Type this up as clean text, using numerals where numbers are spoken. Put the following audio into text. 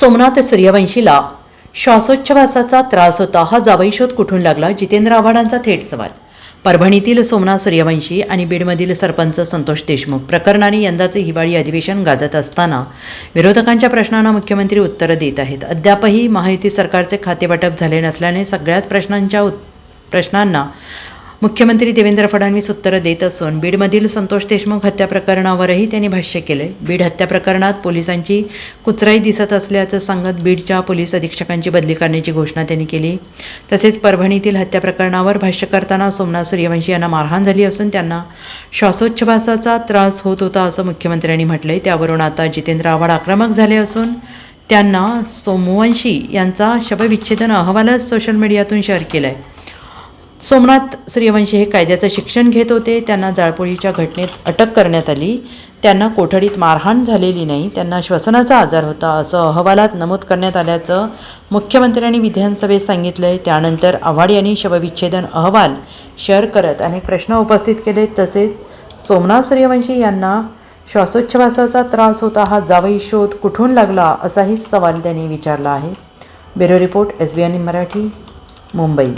सोमनाथ सूर्यवंशीला श्वासोच्छवासाचा त्रास होता. हा जावई शोध कुठून लागला? जितेंद्र आव्हाडांचा थेट सवाल. परभणीतील सोमनाथ सूर्यवंशी आणि बीडमधील सरपंच संतोष देशमुख प्रकरणाने यंदाचे हिवाळी अधिवेशन गाजत असताना विरोधकांच्या प्रश्नांना मुख्यमंत्री उत्तरं देत आहेत. अद्यापही महायुती सरकारचे खातेवाटप झाले नसल्याने सगळ्याच प्रश्नांना मुख्यमंत्री देवेंद्र फडणवीस उत्तरं देत असून बीडमधील संतोष देशमुख हत्या प्रकरणावरही त्यांनी भाष्य केले. बीड हत्या प्रकरणात पोलिसांची कुचराई दिसत असल्याचं सांगत बीडच्या पोलीस अधीक्षकांची बदली करण्याची घोषणा त्यांनी केली. तसेच परभणीतील हत्या प्रकरणावर भाष्य करताना सोमनाथ सूर्यवंशी यांना मारहाण झाली असून त्यांना श्वासोच्छवासाचा त्रास होत होता असं मुख्यमंत्र्यांनी म्हटलंय. त्यावरून आता जितेंद्र आव्हाड आक्रमक झाले असून त्यांना सोमवंशी यांचा शवविच्छेदन अहवालच सोशल मीडियातून शेअर केला आहे. सोमनाथ सूर्यवंशी हे कायद्याचं शिक्षण घेत होते. त्यांना जाळपोळीच्या घटनेत अटक करण्यात आली. त्यांना कोठडीत मारहाण झालेली नाही. त्यांना श्वसनाचा आजार होता असं अहवालात नमूद करण्यात आल्याचं मुख्यमंत्र्यांनी विधानसभेत सांगितलं आहे. त्यानंतर आव्हाड यांनी शवविच्छेदन अहवाल शेअर करत अनेक प्रश्न उपस्थित केले. तसेच सोमनाथ सूर्यवंशी यांना श्वासोच्छवासाचा त्रास होता. हा जावई शोध कुठून लागला असाही सवाल त्यांनी विचारला आहे. Bureau report SBN Marathi, Mumbai.